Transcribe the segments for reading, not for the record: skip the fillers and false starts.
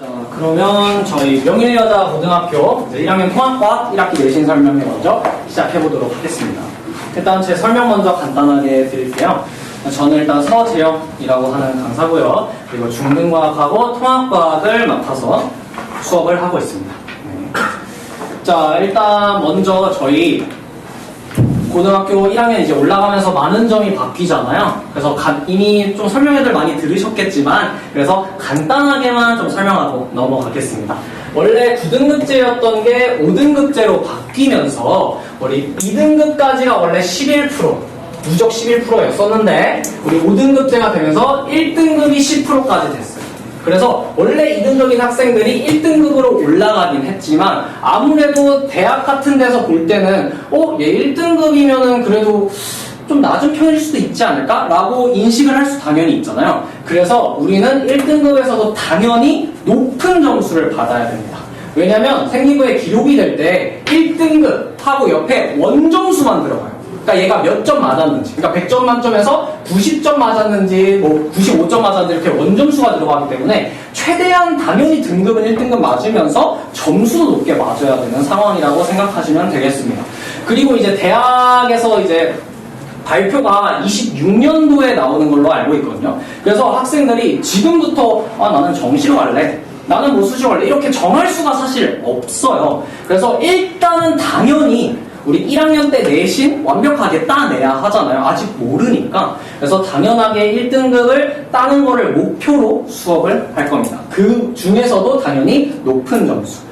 자, 그러면 저희 명예여자고등학교 1학년 통합과학 1학기 내신 설명회 먼저 시작해보도록 하겠습니다. 일단 제 설명 먼저 간단하게 드릴게요. 저는 일단 서재영이라고 하는 강사고요. 그리고 중등과학하고 통합과학을 맡아서 수업을 하고 있습니다. 네. 자, 일단 먼저 저희 고등학교 1학년 이제 올라가면서 많은 점이 바뀌잖아요. 그래서 이미 좀 설명회들 많이 들으셨겠지만 그래서 간단하게만 좀 설명하고 넘어가겠습니다. 원래 9등급제였던 게 5등급제로 바뀌면서 우리 2등급까지가 원래 11%, 누적 11%였었는데 우리 5등급제가 되면서 1등급이 10%까지 됐어요. 그래서 원래 2등급인 학생들이 1등급으로 올라가긴 했지만 아무래도 대학 같은 데서 볼 때는 얘 1등급이면은 그래도 좀 낮은 편일 수도 있지 않을까? 라고 인식을 할 수 당연히 있잖아요. 그래서 우리는 1등급에서도 당연히 높은 점수를 받아야 됩니다. 왜냐면 생기부에 기록이 될 때 1등급하고 옆에 원점수만 들어가요. 그러니까 얘가 몇 점 맞았는지, 그러니까 100점 만점에서 90점 맞았는지, 95점 맞았는지 이렇게 원점수가 들어가기 때문에 최대한 당연히 등급은 1등급 맞으면서 점수도 높게 맞아야 되는 상황이라고 생각하시면 되겠습니다. 그리고 이제 대학에서 이제 발표가 26년도에 나오는 걸로 알고 있거든요. 그래서 학생들이 지금부터 나는 정시로 갈래, 나는 뭐 수시로 갈래 이렇게 정할 수가 사실 없어요. 그래서 일단은 당연히 우리 1학년 때 내신 완벽하게 따내야 하잖아요. 아직 모르니까. 그래서 당연하게 1등급을 따는 거를 목표로 수업을 할 겁니다. 그 중에서도 당연히 높은 점수.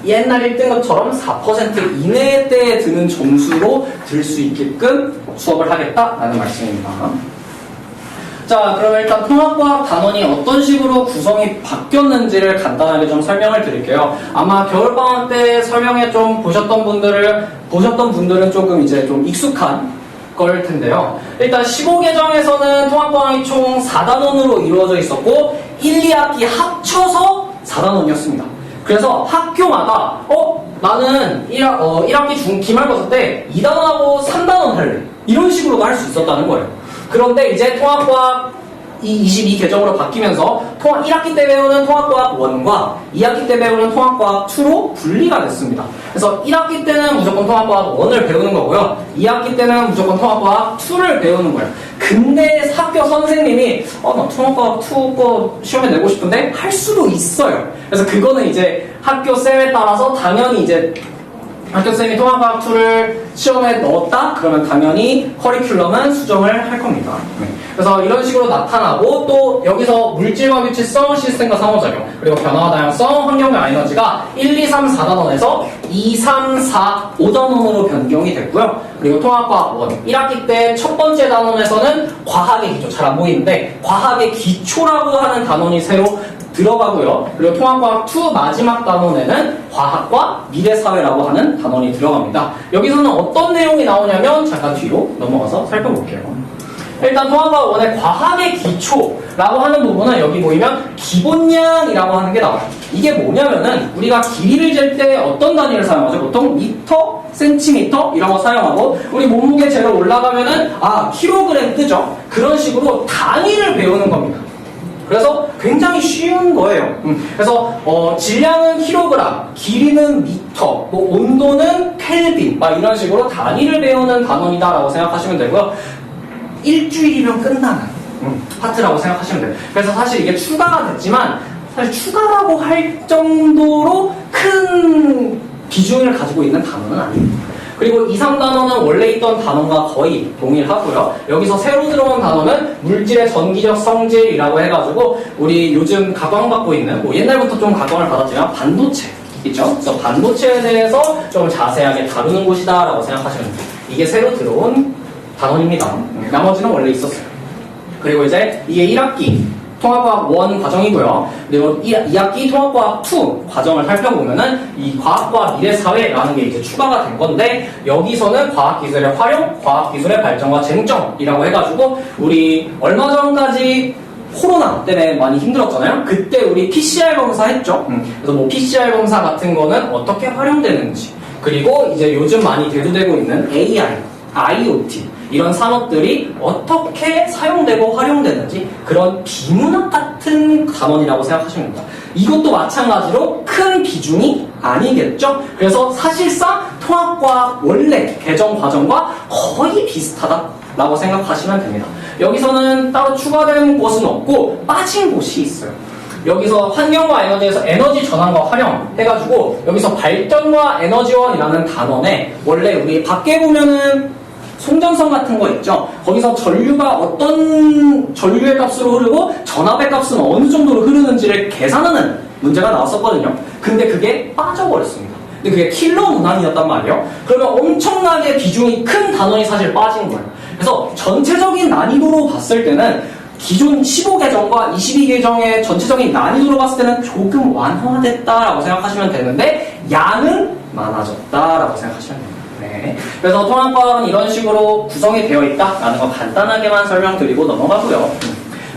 옛날 1등급처럼 4% 이내대에 드는 점수로 들 수 있게끔 수업을 하겠다라는 말씀입니다. 자, 그럼 일단 통합과학 단원이 어떤 식으로 구성이 바뀌었는지를 간단하게 좀 설명을 드릴게요. 아마 겨울방학 때 설명회 좀 보셨던 분들은 조금 이제 좀 익숙한 걸 텐데요. 일단 15계정에서는 통합과학이 총 4단원으로 이루어져 있었고 1, 2학기 합쳐서 4단원이었습니다. 그래서 학교마다 나는 1학기 기말고사 때 2단원하고 3단원 할래. 이런 식으로도 할 수 있었다는 거예요. 그런데 이제 통합과학 22계정으로 바뀌면서 1학기 때 배우는 통합과학 1과 2학기 때 배우는 통합과학 2로 분리가 됐습니다. 그래서 1학기 때는 무조건 통합과학 1을 배우는 거고요. 2학기 때는 무조건 통합과학 2를 배우는 거예요. 근데 학교 선생님이 나 통합과학 2 거 시험에 내고 싶은데 할 수도 있어요. 그래서 그거는 이제 학교 쌤에 따라서 당연히 이제 학교쌤이 통합과학 2를 시험에 넣었다? 그러면 당연히 커리큘럼은 수정을 할 겁니다. 그래서 이런 식으로 나타나고 또 여기서 물질과 규칙성, 시스템과 상호작용, 그리고 변화와 다양성, 환경과 에너지가 1, 2, 3, 4단원에서 2, 3, 4, 5단원으로 변경이 됐고요. 그리고 통합과학 1, 1학기 때 첫 번째 단원에서는 과학의 기초, 잘 안 보이는데 과학의 기초라고 하는 단원이 새로 들어가고요. 그리고 통합과학 2 마지막 단원에는 과학과 미래사회라고 하는 단원이 들어갑니다. 여기서는 어떤 내용이 나오냐면 잠깐 뒤로 넘어가서 살펴볼게요. 일단 통합과학 1의 과학의 기초라고 하는 부분은 여기 보이면 기본량이라고 하는 게 나와요. 이게 뭐냐면은 우리가 길이를 잴 때 어떤 단위를 사용하죠? 보통 미터, 센티미터 이런 거 사용하고 우리 몸무게 재로 올라가면은 킬로그램 뜨죠? 그런 식으로 단위를 배우는 겁니다. 그래서 굉장히 쉬운 거예요. 그래서 질량은 킬로그램, 길이는 미터, 온도는 켈빈 이런 식으로 단위를 배우는 단원이다라고 생각하시면 되고요. 일주일이면 끝나는 파트라고 생각하시면 돼요. 그래서 사실 이게 추가가 됐지만 사실 추가라고 할 정도로 큰 비중을 가지고 있는 단원은 아닙니다. 그리고 2, 3단원은 원래 있던 단원과 거의 동일하고요. 여기서 새로 들어온 단원은 물질의 전기적 성질이라고 해가지고 우리 요즘 각광받고 있는 옛날부터 좀 각광을 받았지만 반도체 있죠? 그래서 반도체에 대해서 좀 자세하게 다루는 곳이다 라고 생각하시면 돼요. 이게 새로 들어온 단원입니다. 나머지는 원래 있었어요. 그리고 이제 이게 1학기 통합과학 1 과정이고요. 그리고 2학기 통합과학 2 과정을 살펴보면은 이 과학과 미래사회라는 게 이제 추가가 된 건데 여기서는 과학기술의 활용, 과학기술의 발전과 쟁점이라고 해가지고 우리 얼마 전까지 코로나 때문에 많이 힘들었잖아요. 그때 우리 PCR 검사 했죠. 그래서 PCR 검사 같은 거는 어떻게 활용되는지 그리고 이제 요즘 많이 대두되고 있는 AI, IoT 이런 산업들이 어떻게 사용되고 활용되는지 그런 비문학 같은 단원이라고 생각하시면 됩니다. 이것도 마찬가지로 큰 비중이 아니겠죠? 그래서 사실상 통합과학 원래 개정 과정과 거의 비슷하다라고 생각하시면 됩니다. 여기서는 따로 추가된 곳은 없고 빠진 곳이 있어요. 여기서 환경과 에너지에서 에너지 전환과 활용 해가지고 여기서 발전과 에너지원이라는 단원에 원래 우리 밖에 보면은 송전선 같은 거 있죠? 거기서 전류가 어떤 전류의 값으로 흐르고 전압의 값은 어느 정도로 흐르는지를 계산하는 문제가 나왔었거든요. 근데 그게 빠져버렸습니다. 근데 그게 킬로 문항이었단 말이에요. 그러면 엄청나게 비중이 큰 단원이 사실 빠진 거예요. 그래서 전체적인 난이도로 봤을 때는 기존 15계정과 22계정의 전체적인 난이도로 봤을 때는 조금 완화됐다라고 생각하시면 되는데 양은 많아졌다라고 생각하시면 됩니다. 네. 그래서 통합과학은 이런 식으로 구성이 되어 있다라는 거 간단하게만 설명드리고 넘어가고요.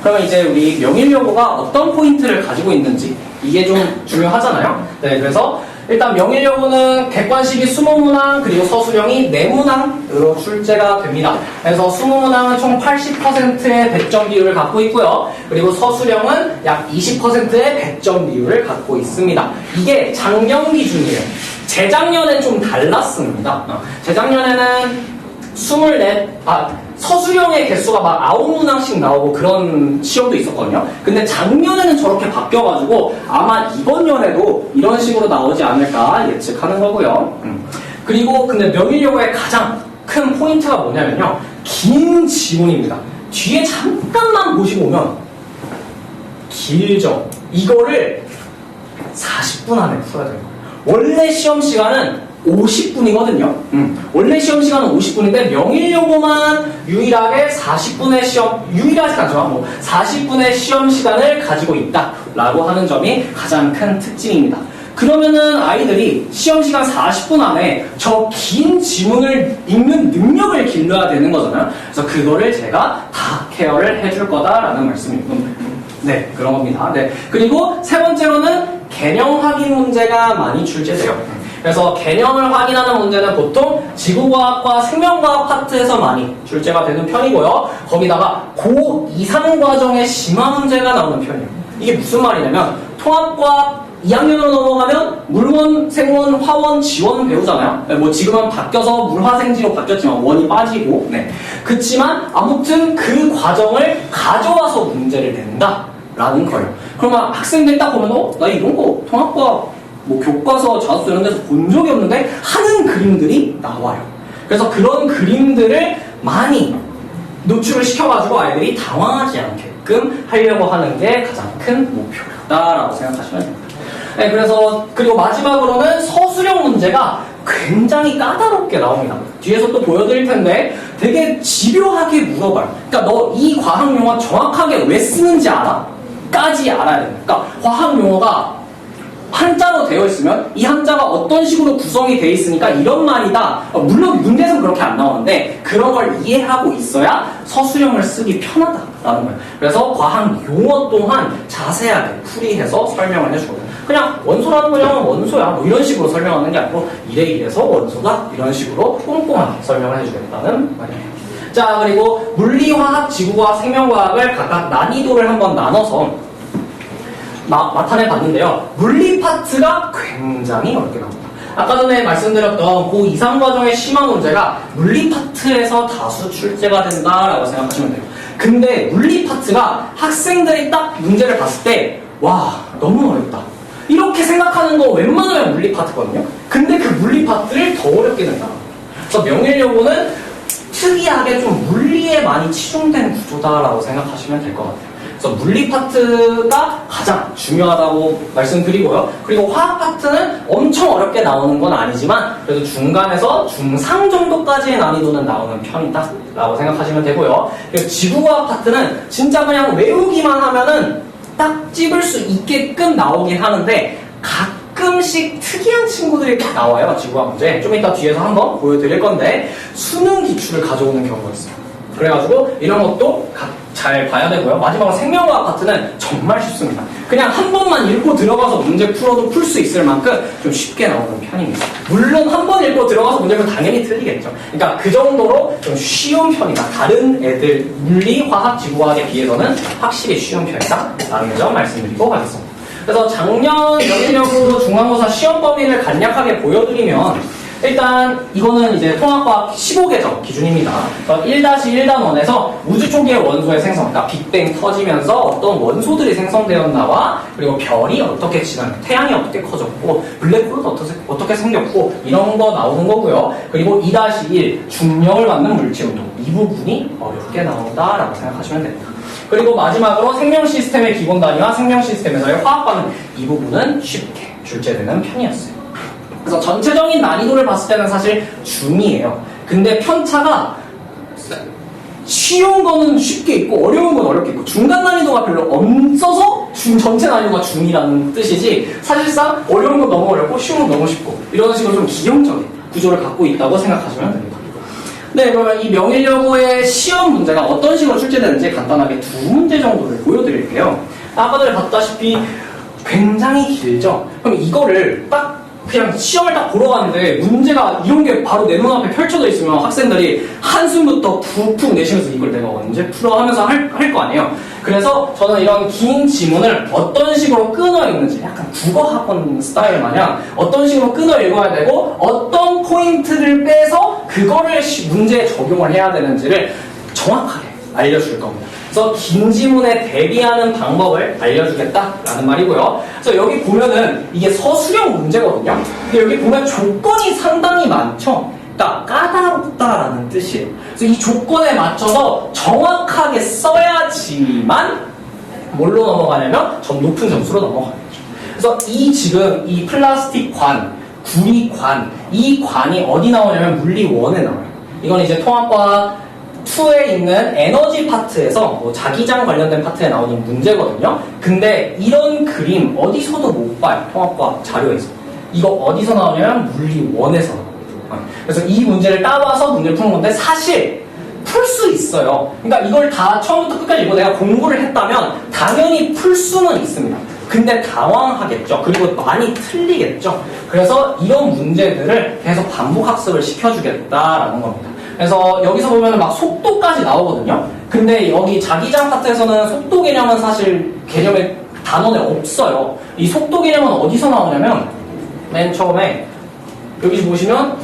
그러면 이제 우리 명일여고가 어떤 포인트를 가지고 있는지 이게 좀 중요하잖아요. 네, 그래서 일단 명일여고는 객관식이 20문항 그리고 서술형이 4문항으로 출제가 됩니다. 그래서 20문항은 총 80%의 100점 비율을 갖고 있고요. 그리고 서술형은 약 20%의 100점 비율을 갖고 있습니다. 이게 작년 기준이에요. 재작년엔 좀 달랐습니다. 재작년에는 서술형의 개수가 막 9문항씩 나오고 그런 시험도 있었거든요. 근데 작년에는 저렇게 바뀌어가지고 아마 이번 연에도 이런 식으로 나오지 않을까 예측하는 거고요. 그리고 근데 명일여고의 가장 큰 포인트가 뭐냐면요. 긴 지문입니다. 뒤에 잠깐만 보시고 오면 길죠. 이거를 40분 안에 풀어야 돼요. 원래 시험 시간은 50분이거든요. 원래 시험 시간은 50분인데 명일여고만 유일하게 40분의 시험, 유일하지 않죠. 40분의 시험 시간을 가지고 있다라고 하는 점이 가장 큰 특징입니다. 그러면은 아이들이 시험 시간 40분 안에 저 긴 지문을 읽는 능력을 길러야 되는 거잖아요. 그래서 그거를 제가 다 케어를 해줄 거다라는 말씀입니다. 네, 그런 겁니다. 네. 그리고 세 번째로는 개념 확인 문제가 많이 출제돼요. 그래서 개념을 확인하는 문제는 보통 지구과학과 생명과학 파트에서 많이 출제가 되는 편이고요. 거기다가 고2, 3과정의 심화 문제가 나오는 편이에요. 이게 무슨 말이냐면 통합과학 2학년으로 넘어가면 물원, 생원, 화원, 지원 배우잖아요. 뭐 지금은 바뀌어서 물화생지로 바뀌었지만 원이 빠지고 그치만 아무튼 그 과정을 가져와서 문제를 낸다라는 거예요. 그러면 학생들이 딱 보면 나 이런 거 통합과학 뭐 교과서 자소서 이런 데서 본 적이 없는데 하는 그림들이 나와요. 그래서 그런 그림들을 많이 노출을 시켜가지고 아이들이 당황하지 않게끔 하려고 하는 게 가장 큰 목표다라고 생각하시면 됩니다. 네, 그래서 그리고 마지막으로는 서술형 문제가 굉장히 까다롭게 나옵니다. 뒤에서 또 보여드릴 텐데 되게 집요하게 물어봐요. 그러니까 너 이 과학 용어 정확하게 왜 쓰는지 알아? 까지 알아야 됩니다. 그러니까 과학 용어가 한자로 되어 있으면 이 한자가 어떤 식으로 구성이 되어 있으니까 이런 말이다. 물론 문제에서는 그렇게 안 나오는데 그런 걸 이해하고 있어야 서술형을 쓰기 편하다라는 거예요. 그래서 과학 용어 또한 자세하게 풀이해서 설명을 해주거든요. 그냥 원소라는 거냐면 원소야 뭐 이런 식으로 설명하는 게 아니고 이래서 원소다 이런 식으로 꼼꼼하게 설명을 해주겠다는 말이에요. 자, 그리고 물리화학, 지구과학, 생명과학을 각각 난이도를 한번 나눠서 나타내 봤는데요. 물리 파트가 굉장히 어렵게 나옵니다. 아까 전에 말씀드렸던 고2, 3과정의 심화 문제가 물리 파트에서 다수 출제가 된다라고 생각하시면 돼요. 근데 물리 파트가 학생들이 딱 문제를 봤을 때 와, 너무 어렵다. 이렇게 생각하는 거 웬만하면 물리 파트거든요. 근데 그 물리 파트를 더 어렵게 된다. 그래서 명일여고는 특이하게 좀 물리에 많이 치중된 구조다라고 생각하시면 될 것 같아요. 그래서 물리 파트가 가장 중요하다고 말씀드리고요. 그리고 화학 파트는 엄청 어렵게 나오는 건 아니지만 그래도 중간에서 중상 정도까지의 난이도는 나오는 편이다 라고 생각하시면 되고요. 그리고 지구과학 파트는 진짜 그냥 외우기만 하면은 딱 찝을 수 있게끔 나오긴 하는데 가끔씩 특이한 친구들이 나와요. 지구과학 문제. 좀 이따 뒤에서 한번 보여드릴 건데 수능 기출을 가져오는 경우가 있어요. 그래가지고 이런 것도 잘 봐야 되고요. 마지막으로 생명과학 파트는 정말 쉽습니다. 그냥 한 번만 읽고 들어가서 문제 풀어도 풀 수 있을 만큼 좀 쉽게 나오는 편입니다. 물론 한 번 읽고 들어가서 문제 풀면 당연히 틀리겠죠. 그러니까 그 정도로 좀 쉬운 편이다. 다른 애들 물리, 화학, 지구과학에 비해서는 확실히 쉬운 편이다 라는 점 말씀드리고 가겠습니다. 그래서 작년 명예여고 중간고사 시험 범위를 간략하게 보여드리면 일단 이거는 이제 통합과학 15개점 기준입니다. 1-1-1-1에서 우주 초기의 원소의 생성, 그러니까 빅뱅 터지면서 어떤 원소들이 생성되었나와 그리고 별이 어떻게 지나고 태양이 어떻게 커졌고 블랙홀은 어떻게 생겼고 이런 거 나오는 거고요. 그리고 2-1 중력을 받는 물체 운동 이 부분이 어렵게 나온다라고 생각하시면 됩니다. 그리고 마지막으로 생명 시스템의 기본 단위와 생명 시스템에서의 화학 반응 이 부분은 쉽게 출제되는 편이었어요. 그래서 전체적인 난이도를 봤을 때는 사실 중이에요. 근데 편차가 쉬운 거는 쉽게 있고 어려운 건 어렵게 있고 중간 난이도가 별로 없어서 전체 난이도가 중이라는 뜻이지 사실상 어려운 건 너무 어렵고 쉬운 건 너무 쉽고 이런 식으로 좀 기형적인 구조를 갖고 있다고 생각하시면 됩니다. 네, 그러면 이 명일여고의 시험 문제가 어떤 식으로 출제되는지 간단하게 두 문제 정도를 보여드릴게요. 아까 전에 봤다시피 굉장히 길죠? 그럼 이거를 딱 그냥 시험을 딱 보러 갔는데 문제가 이런 게 바로 내 눈앞에 펼쳐져 있으면 학생들이 한숨부터 푹푹 내쉬면서 이걸 내가 언제 풀어 하면서 할 거 아니에요. 그래서 저는 이런 긴 지문을 어떤 식으로 끊어 읽는지 약간 국어학원 스타일 마냥 어떤 식으로 끊어 읽어야 되고 어떤 포인트를 빼서 그거를 문제에 적용을 해야 되는지를 정확하게 알려줄 겁니다. 그래서 긴 지문에 대비하는 방법을 알려주겠다라는 말이고요. 그래서 여기 보면은 이게 서술형 문제거든요. 근데 여기 보면 조건이 상당히 많죠. 그러니까 까다롭다라는 뜻이에요. 그래서 이 조건에 맞춰서 정확하게 써야지만 뭘로 넘어가냐면 좀 높은 점수로 넘어가겠죠. 그래서 지금 이 플라스틱 관, 구리관, 이 관이 어디 나오냐면 물리 1에 나와요. 이건 이제 통합과학 2에 있는 에너지 파트에서 뭐 자기장 관련된 파트에 나오는 문제거든요. 근데 이런 그림 어디서도 못 봐요. 통합과학 자료에서. 이거 어디서 나오냐면 물리 1에서 나와요. 그래서 이 문제를 따와서 문제를 푸는 건데 사실 풀 수 있어요. 그러니까 이걸 다 처음부터 끝까지 읽고 내가 공부를 했다면 당연히 풀 수는 있습니다. 근데 당황하겠죠. 그리고 많이 틀리겠죠. 그래서 이런 문제들을 계속 반복 학습을 시켜주겠다라는 겁니다. 그래서 여기서 보면 막 속도까지 나오거든요. 근데 여기 자기장 파트에서는 속도 개념은 사실 개념의 단원에 없어요. 이 속도 개념은 어디서 나오냐면 맨 처음에 여기 보시면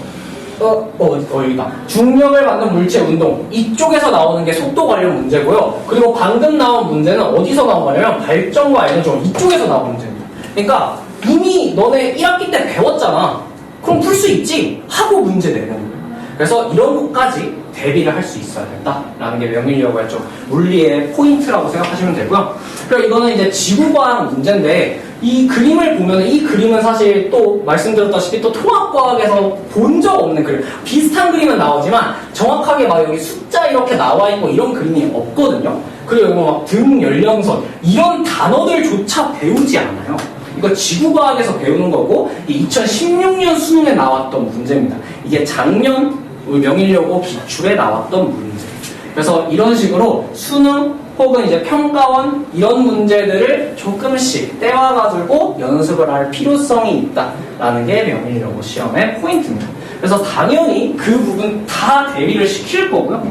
여기다 중력을 받는 물체 운동 이쪽에서 나오는 게 속도 관련 문제고요. 그리고 방금 나온 문제는 어디서 나온 거냐면 발전과 에너지 이쪽에서 나온 문제입니다. 그러니까 이미 너네 1학기 때 배웠잖아. 그럼 풀 수 있지 하고 문제 내는 거예요. 그래서 이런 것까지 대비를 할 수 있어야 된다라는 게 명일여고의 좀 물리의 포인트라고 생각하시면 되고요. 그리고 이거는 이제 지구과학 문제인데 이 그림을 보면 이 그림은 사실 또 말씀드렸다시피 또 통합과학에서 본 적 없는 그림. 비슷한 그림은 나오지만 정확하게 막 여기 숫자 이렇게 나와 있고 이런 그림이 없거든요. 그리고 여기 막 등 연령선 이런 단어들조차 배우지 않아요. 이거 지구과학에서 배우는 거고 2016년 수능에 나왔던 문제입니다. 이게 작년 명일여고 기출에 나왔던 문제. 그래서 이런 식으로 수능 혹은 이제 평가원 이런 문제들을 조금씩 떼와가지고 연습을 할 필요성이 있다라는 게 명일여고 시험의 포인트입니다. 그래서 당연히 그 부분 다 대비를 시킬 거고요.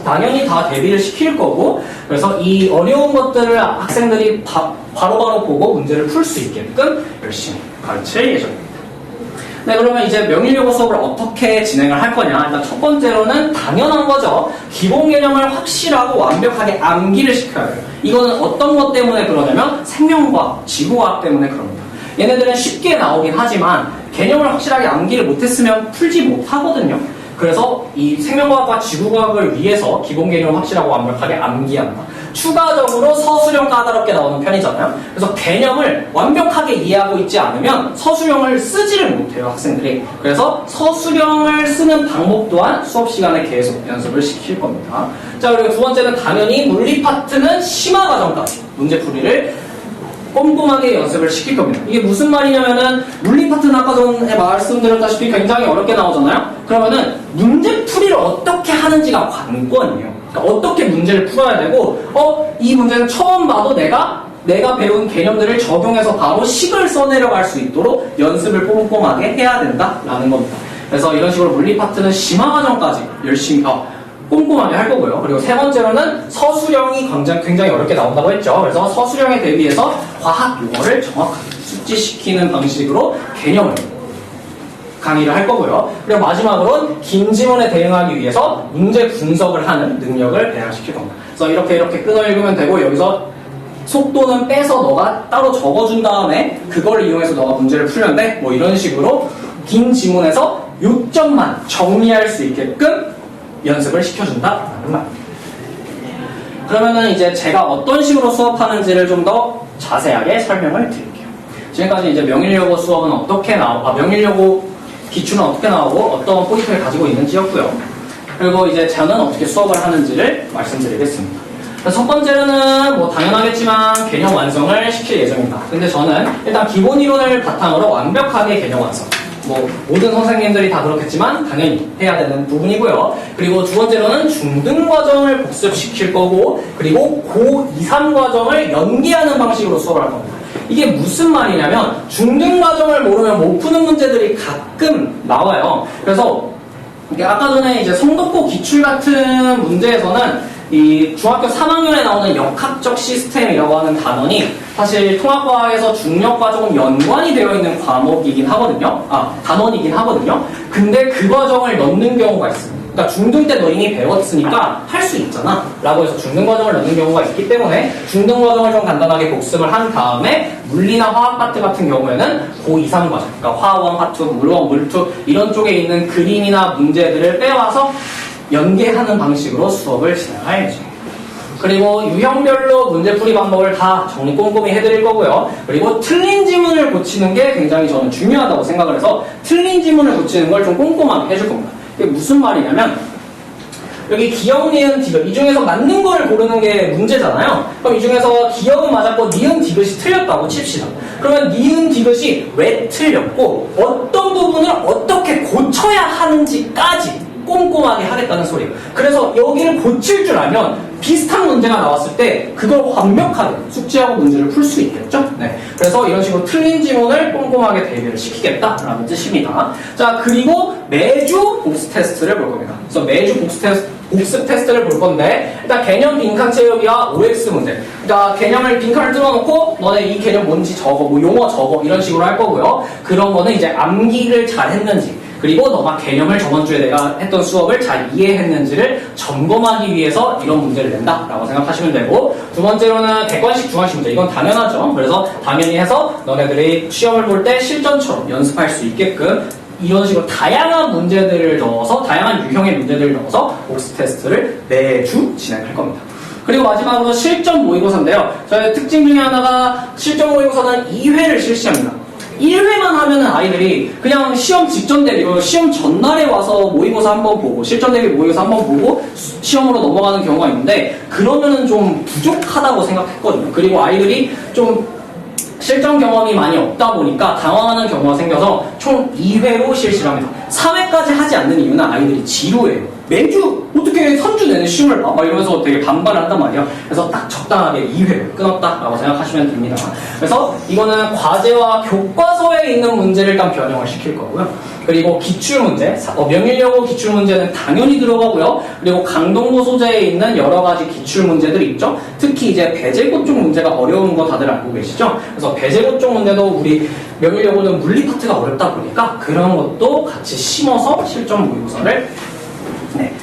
당연히 다 대비를 시킬 거고 그래서 이 어려운 것들을 학생들이 바로바로 보고 문제를 풀 수 있게끔 열심히 가르칠 예정입니다. 네, 그러면 이제 명일여고 수업을 어떻게 진행을 할 거냐. 일단 첫 번째로는 당연한 거죠. 기본 개념을 확실하고 완벽하게 암기를 시켜야 돼요. 이거는 어떤 것 때문에 그러냐면 생명과학, 지구과학 때문에 그럽니다. 얘네들은 쉽게 나오긴 하지만 개념을 확실하게 암기를 못했으면 풀지 못하거든요. 그래서 이 생명과학과 지구과학을 위해서 기본 개념을 확실하고 완벽하게 암기한다. 추가적으로 서술형 까다롭게 나오는 편이잖아요. 그래서 개념을 완벽하게 이해하고 있지 않으면 서술형을 쓰지를 못해요, 학생들이. 그래서 서술형을 쓰는 방법 또한 수업 시간에 계속 연습을 시킬 겁니다. 자, 그리고 두 번째는 당연히 물리 파트는 심화 과정까지 문제풀이를 꼼꼼하게 연습을 시킬 겁니다. 이게 무슨 말이냐면은 물리 파트는 아까 전에 말씀드렸다시피 굉장히 어렵게 나오잖아요. 그러면은 문제풀이를 어떻게 하는지가 관건이에요. 그러니까 어떻게 문제를 풀어야 되고 이 문제는 처음 봐도 내가 배운 개념들을 적용해서 바로 식을 써내려갈 수 있도록 연습을 꼼꼼하게 해야 된다라는 겁니다. 그래서 이런 식으로 물리 파트는 심화 과정까지 열심히 꼼꼼하게 할 거고요. 그리고 세 번째로는 서술형이 굉장히 어렵게 나온다고 했죠. 그래서 서술형에 대비해서 과학 용어를 정확하게 숙지시키는 방식으로 개념을 강의를 할 거고요. 그리고 마지막으로는 긴 지문에 대응하기 위해서 문제 분석을 하는 능력을 배양시킬 겁니다. 그래서 이렇게 끊어 읽으면 되고, 여기서 속도는 빼서 너가 따로 적어준 다음에 그걸 이용해서 너가 문제를 풀면 돼. 뭐 이런 식으로 긴 지문에서 요점만 정리할 수 있게끔 연습을 시켜준다라는 말입니다. 그러면은 이제 제가 어떤 식으로 수업하는지를 좀 더 자세하게 설명을 드릴게요. 지금까지 이제 명일여고 수업은 명일여고 기출은 어떻게 나오고 어떤 포인트를 가지고 있는지였고요. 그리고 이제 저는 어떻게 수업을 하는지를 말씀드리겠습니다. 첫 번째로는 뭐 당연하겠지만 개념 완성을 시킬 예정입니다. 근데 저는 일단 기본 이론을 바탕으로 완벽하게 개념 완성. 뭐 모든 선생님들이 다 그렇겠지만 당연히 해야 되는 부분이고요. 그리고 두 번째로는 중등 과정을 복습시킬 거고, 그리고 고 2, 3 과정을 연계하는 방식으로 수업을 할 겁니다. 이게 무슨 말이냐면 중등 과정을 모르면 못 푸는 문제들이 가끔 나와요. 그래서 아까 전에 이제 성덕고 기출 같은 문제에서는 이 중학교 3학년에 나오는 역학적 시스템이라고 하는 단원이 사실 통합과학에서 중력과 조금 연관이 되어 있는 과목이긴 하거든요. 단원이긴 하거든요. 근데 그 과정을 넣는 경우가 있습니다. 그러니까 중등 때 너 이미 배웠으니까 할 수 있잖아 라고 해서 중등 과정을 넣는 경우가 있기 때문에 중등 과정을 좀 간단하게 복습을 한 다음에 물리나 화학 파트 같은 경우에는 고 2, 3 과정, 그러니까 화원, 화투, 물원, 물투 이런 쪽에 있는 그림이나 문제들을 빼와서 연계하는 방식으로 수업을 진행할 예정입니다. 그리고 유형별로 문제풀이 방법을 다 정리 꼼꼼히 해드릴 거고요. 그리고 틀린 지문을 고치는 게 굉장히 저는 중요하다고 생각을 해서 틀린 지문을 고치는 걸 좀 꼼꼼하게 해줄 겁니다. 이게 무슨 말이냐면 여기 기역, 니은, 디귿 이 중에서 맞는 걸 고르는 게 문제잖아요. 그럼 이 중에서 기역은 맞았고 니은, 디귿이 틀렸다고 칩시다. 그러면 니은, 디귿이 왜 틀렸고 어떤 부분을 어떻게 고쳐야 하는지까지 꼼꼼하게 하겠다는 소리예요. 그래서 여기를 고칠 줄 알면 비슷한 문제가 나왔을 때 그걸 완벽하게 숙지하고 문제를 풀 수 있겠죠? 네. 그래서 이런 식으로 틀린 지문을 꼼꼼하게 대비를 시키겠다라는 뜻입니다. 자, 그리고 매주 복습 테스트를 볼 겁니다. 그래서 매주 복습 테스트를 볼 건데, 일단 개념 빈칸 채우기와 OX 문제. 그러니까 개념을 빈칸을 뚫어놓고 너네 이 개념 뭔지 적어, 뭐 용어 적어 이런 식으로 할 거고요. 그런 거는 이제 암기를 잘 했는지, 그리고 너가 개념을 저번주에 내가 했던 수업을 잘 이해했는지를 점검하기 위해서 이런 문제를 낸다라고 생각하시면 되고, 두 번째로는 객관식, 주관식 문제. 이건 당연하죠. 그래서 당연히 해서 너네들이 시험을 볼 때 실전처럼 연습할 수 있게끔 이런 식으로 다양한 문제들을 넣어서, 다양한 유형의 문제들을 넣어서 복습 테스트를 매주 진행할 겁니다. 그리고 마지막으로 실전 모의고사인데요. 저희 특징 중에 하나가 실전 모의고사는 2회를 실시합니다. 1회만 하면은 아이들이 그냥 시험 직전 대비, 시험 전날에 와서 모의고사 한번 보고, 실전 대비 모의고사 한번 보고 시험으로 넘어가는 경우가 있는데, 그러면은 좀 부족하다고 생각했거든요. 그리고 아이들이 좀 실전 경험이 많이 없다 보니까 당황하는 경우가 생겨서 총 2회로 실시를 합니다. 3회까지 하지 않는 이유는 아이들이 지루해요. 매주 어떻게 3주 내내 시험을 봐? 막 이러면서 되게 반발을 한단 말이에요. 그래서 딱 적당하게 2회를 끊었다라고 생각하시면 됩니다. 그래서 이거는 과제와 교과서에 있는 문제를 일단 변형을 시킬 거고요. 그리고 기출문제, 명일여고 기출문제는 당연히 들어가고요. 그리고 강동구 소재에 있는 여러 가지 기출문제들이 있죠. 특히 이제 배제고 쪽 문제가 어려운 거 다들 알고 계시죠? 그래서 배제고 쪽 문제도 우리 명일여고는 물리 파트가 어렵다 보니까 그런 것도 같이 심어서 실전 모의고사를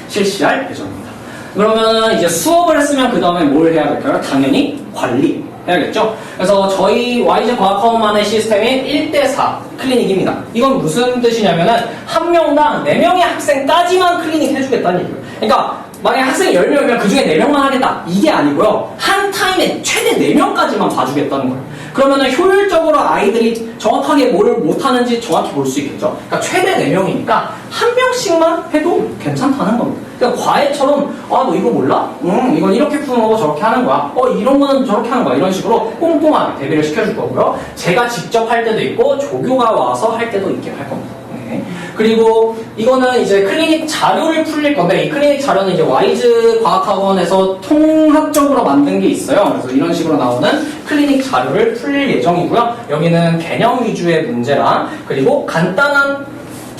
실시할 예정입니다. 그러면 이제 수업을 했으면 그 다음에 뭘 해야 될까요? 당연히 관리 해야겠죠? 그래서 저희 YG 과학학원만의 시스템인 1대4 클리닉입니다. 이건 무슨 뜻이냐면은 한 명당 4명의 학생까지만 클리닉 해주겠다는 얘기예요. 그러니까 만약에 학생이 10명이면 그 중에 4명만 하겠다. 이게 아니고요. 한 타임에 최대 4명까지만 봐주겠다는 거예요. 그러면은 효율적으로 아이들이 정확하게 뭐를 못하는지 정확히 볼 수 있겠죠. 그러니까 최대 4명이니까 한 명씩만 해도 괜찮다는 겁니다. 그러니까 과외처럼 너 이거 몰라? 이건 이렇게 푸는 거고 저렇게 하는 거야. 이런 거는 저렇게 하는 거야. 이런 식으로 꼼꼼하게 대비를 시켜줄 거고요. 제가 직접 할 때도 있고 조교가 와서 할 때도 있게 할 겁니다. 그리고 이거는 이제 클리닉 자료를 풀릴 건데, 이 클리닉 자료는 이제 YG 과학학원에서 통합적으로 만든 게 있어요. 그래서 이런 식으로 나오는 클리닉 자료를 풀릴 예정이고요. 여기는 개념 위주의 문제랑, 그리고 간단한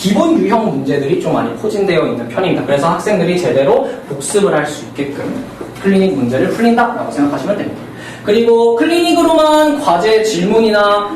기본 유형 문제들이 좀 많이 포진되어 있는 편입니다. 그래서 학생들이 제대로 복습을 할 수 있게끔 클리닉 문제를 풀린다라고 생각하시면 됩니다. 그리고 클리닉으로만 과제 질문이나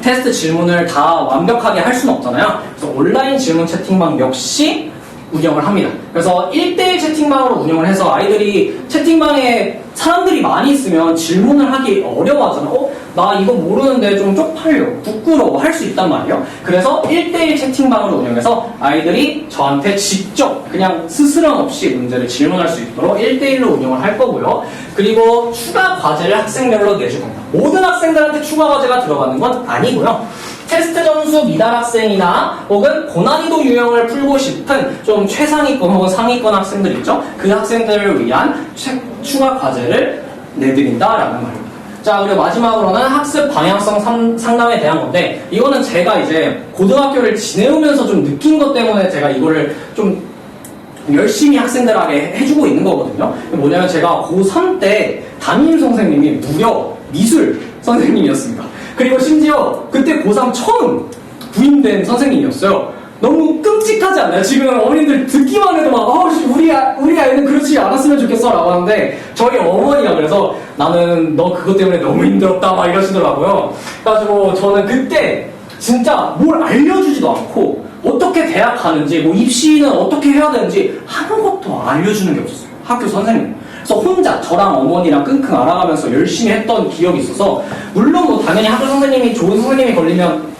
테스트 질문을 다 완벽하게 할 수는 없잖아요. 그래서 온라인 질문 채팅방 역시 운영을 합니다. 그래서 1대1 채팅방으로 운영을 해서 아이들이 채팅방에 사람들이 많이 있으면 질문을 하기 어려워하잖아요. 나 이거 모르는데 좀 쪽팔려, 부끄러워 할 수 있단 말이에요. 그래서 1대1 채팅방으로 운영해서 아이들이 저한테 직접 그냥 스스럼 없이 문제를 질문할 수 있도록 1대1로 운영을 할 거고요. 그리고 추가 과제를 학생별로 내줄 겁니다. 모든 학생들한테 추가 과제가 들어가는 건 아니고요. 테스트 점수 미달 학생이나 혹은 고난이도 유형을 풀고 싶은 좀 최상위권 혹은 상위권 학생들 있죠? 그 학생들을 위한 추가 과제를 내드린다라는 말입니다. 자, 그리고 마지막으로는 학습 방향성 상담에 대한 건데, 이거는 제가 이제 고등학교를 지내오면서 좀 느낀 것 때문에 제가 이거를 좀 열심히 학생들에게 해주고 있는 거거든요. 뭐냐면 제가 고3 때 담임 선생님이 무려 미술 선생님이었습니다. 그리고 심지어 그때 고3 처음 부임된 선생님이었어요. 너무 끔찍하지 않나요? 지금 어머님들 듣기만 해도 막 우리 아이는 그렇지 않았으면 좋겠어 라고 하는데, 저희 어머니가 그래서 나는 너 그것 때문에 너무 힘들었다 막 이러시더라고요. 그래가지고 저는 그때 진짜 뭘 알려주지도 않고 어떻게 대학 가는지 뭐 입시는 어떻게 해야 되는지 아무것도 알려주는 게 없었어요. 학교 선생님. 그래서 혼자 저랑 어머니랑 끙끙 알아가면서 열심히 했던 기억이 있어서, 물론 뭐 당연히 학교 선생님이 좋은 선생님이 걸리면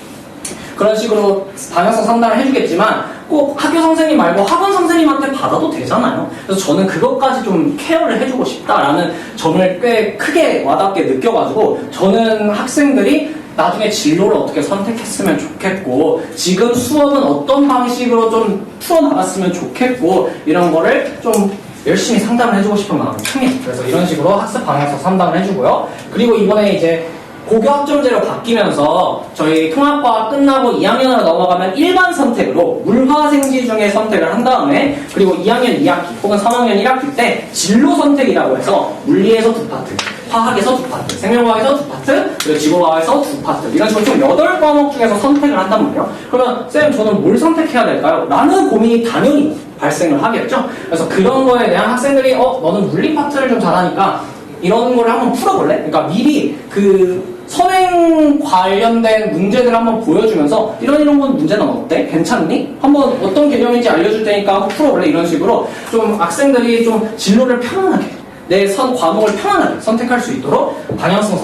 그런 식으로 방향성 상담을 해주겠지만 꼭 학교 선생님 말고 학원 선생님한테 받아도 되잖아요. 그래서 저는 그것까지 좀 케어를 해주고 싶다라는 점을 꽤 크게 와닿게 느껴가지고, 저는 학생들이 나중에 진로를 어떻게 선택했으면 좋겠고 지금 수업은 어떤 방식으로 좀 풀어나갔으면 좋겠고 이런 거를 좀 열심히 상담을 해주고 싶은 마음이 큽니다. 그래서 이런 식으로 학습 방향성 상담을 해주고요. 그리고 이번에 이제 고교 학점제로 바뀌면서 저희 통합과학 끝나고 2학년으로 넘어가면 일반 선택으로 물화생지 중에 선택을 한 다음에, 그리고 2학년 2학기 혹은 3학년 1학기 때 진로 선택이라고 해서 물리에서 2파트, 화학에서 2파트, 생명과학에서 2파트, 그리고 지구과학에서 2파트, 이런 식으로 총 8과목 중에서 선택을 한단 말이에요. 그러면 쌤 저는 뭘 선택해야 될까요? 라는 고민이 당연히 발생을 하겠죠. 그래서 그런 거에 대한 학생들이 너는 물리 파트를 좀 잘하니까 이런 거를 한번 풀어볼래? 그러니까 미리 그 선행 관련된 문제들을 한번 보여주면서 이런 건 문제는 어때? 괜찮니? 한번 어떤 개념인지 알려줄 테니까 한번 풀어볼래? 이런 식으로 좀 학생들이 좀 진로를 편안하게, 내 과목을 편안하게 선택할 수 있도록 방향성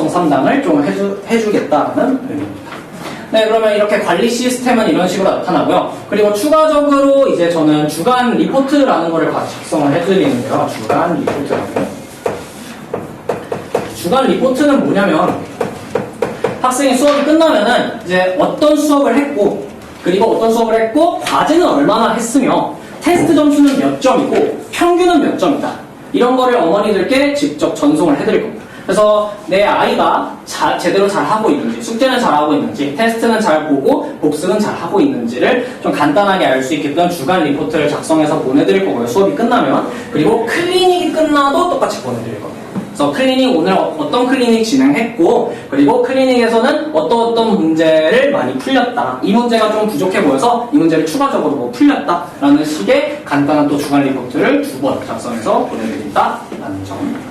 상담을 좀 해주겠다는 의미입니다. 네, 그러면 이렇게 관리 시스템은 이런 식으로 나타나고요. 그리고 추가적으로 이제 저는 주간 리포트라는 거를 같이 작성을 해드리는데요. 주간 리포트라고요. 주간 리포트는 뭐냐면 학생이 수업이 끝나면은 이제 어떤 수업을 했고, 그리고 어떤 수업을 했고 과제는 얼마나 했으며 테스트 점수는 몇 점이고 평균은 몇 점이다. 이런 거를 어머니들께 직접 전송을 해드릴 겁니다. 그래서 내 아이가 제대로 잘하고 있는지, 숙제는 잘하고 있는지, 테스트는 잘 보고 복습은 잘하고 있는지를 좀 간단하게 알 수 있게끔 주간 리포트를 작성해서 보내드릴 거고요. 수업이 끝나면. 그리고 클리닉이 끝나도 똑같이 보내드릴 겁니다. 그래서 클리닉 오늘 어떤 클리닉 진행했고, 그리고 클리닉에서는 어떤 문제를 많이 풀렸다, 이 문제가 좀 부족해 보여서 이 문제를 추가적으로 뭐 풀렸다 라는 식의 간단한 또 주간 리포트를 2번 작성해서 보내드린다라는 점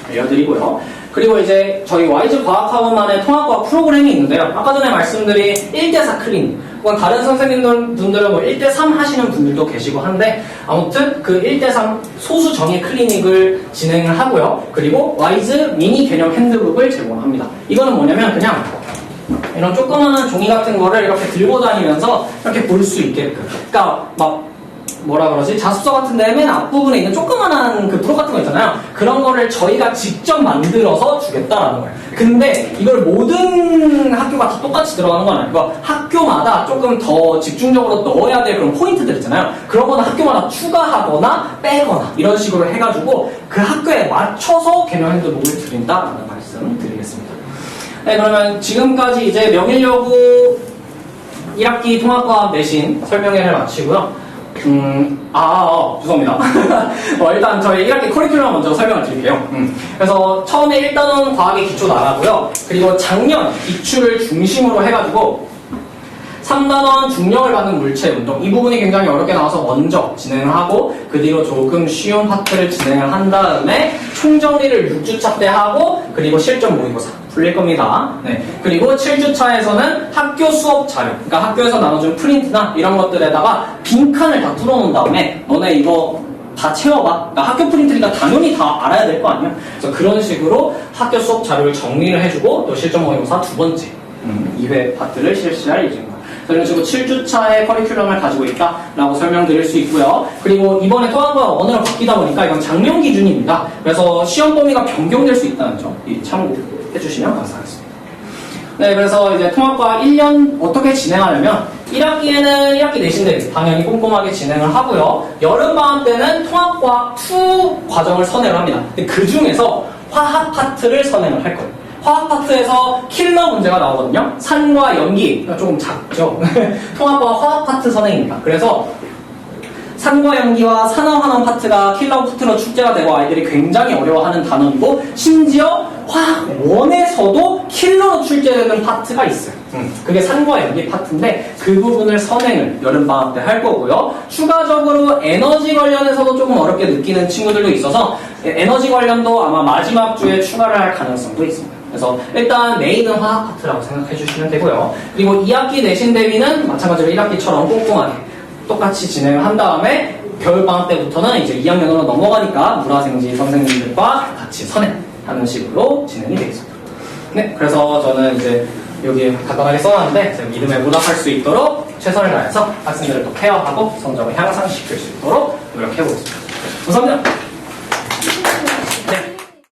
알려드리고요. 그리고 이제 저희 와이즈 과학학원만의 통합과학 프로그램이 있는데요. 아까 전에 말씀드린 1대4 클리닉, 혹은 다른 선생님분들은 뭐 1대3 하시는 분들도 계시고 한데, 아무튼 그 1대3 소수 정예 클리닉을 진행을 하고요. 그리고 와이즈 미니 개념 핸드북을 제공합니다. 이거는 뭐냐면 그냥 이런 조그마한 종이 같은 거를 이렇게 들고 다니면서 이렇게 볼 수 있게끔, 그러니까 막 뭐라 그러지? 자습서 같은데 맨 앞부분에 있는 조그만한 그 블록 같은 거 있잖아요. 그런 거를 저희가 직접 만들어서 주겠다라는 거예요. 근데 이걸 모든 학교가 다 똑같이 들어가는 건 아니고 학교마다 조금 더 집중적으로 넣어야 될 그런 포인트들 있잖아요. 그런 거는 학교마다 추가하거나 빼거나 이런 식으로 해가지고 그 학교에 맞춰서 개념 핸드북을 드린다라는 말씀 드리겠습니다. 네, 그러면 지금까지 이제 명일여고 1학기 통합과학 내신 설명회를 마치고요. 죄송합니다. 일단 저희 1학기 커리큘럼 먼저 설명을 드릴게요. 그래서 처음에 일단은 과학의 기초 나가고요. 그리고 작년 기출을 중심으로 해가지고 3단원 중력을 받는 물체 운동. 이 부분이 굉장히 어렵게 나와서 먼저 진행을 하고 그 뒤로 조금 쉬운 파트를 진행을 한 다음에 총정리를 6주차 때 하고 그리고 실전 모의고사 풀릴 겁니다. 네. 그리고 7주차에서는 학교 수업 자료, 그러니까 학교에서 나눠준 프린트나 이런 것들에다가 빈칸을 다 뚫어놓은 다음에 너네 이거 다 채워봐. 그러니까 학교 프린트니까 당연히 다 알아야 될 거 아니야? 그래서 그런 식으로 학교 수업 자료를 정리를 해주고 또 실전 모의고사 두 번째 2회 파트를 실시할 예정입니다. 이런 식으로 7주차의 커리큘럼을 가지고 있다라고 설명드릴 수 있고요. 그리고 이번에 통합과 언어를 바뀌다 보니까 이건 작년 기준입니다. 그래서 시험 범위가 변경될 수 있다는 점 참고해 주시면 감사하겠습니다. 네, 그래서 이제 통합과 1년 어떻게 진행하려면 1학기에는 1학기 내신 대비 당연히 꼼꼼하게 진행을 하고요. 여름방학 때는 통합과학 2 과정을 선행을 합니다. 그 중에서 화학 파트를 선행을 할 거예요. 화학 파트에서 킬러 문제가 나오거든요. 산과 연기, 조금 작죠. 통합과 화학 파트 선행입니다. 그래서 산과 연기와 산화환원 파트가 킬러 파트로 출제가 되고 아이들이 굉장히 어려워하는 단원이고 심지어 화학원에서도 킬러로 출제되는 파트가 있어요. 그게 산과 연기 파트인데 그 부분을 선행을 여름방학 때 할 거고요. 추가적으로 에너지 관련해서도 조금 어렵게 느끼는 친구들도 있어서 에너지 관련도 아마 마지막 주에 추가를 할 가능성도 있습니다. 그래서 일단 메인은 화학 파트라고 생각해 주시면 되고요. 그리고 2학기 내신 대비는 마찬가지로 1학기처럼 꼼꼼하게 똑같이 진행을 한 다음에 겨울방학 때부터는 이제 2학년으로 넘어가니까 문화생지 선생님들과 같이 선행하는 식으로 진행이 되겠습니다. 네, 그래서 저는 이제 여기 간단하게 써놨는데 제 믿음에 보답할 수 있도록 최선을 다해서 학생들을 더 케어하고 성적을 향상시킬 수 있도록 노력해보겠습니다. 감사합니다.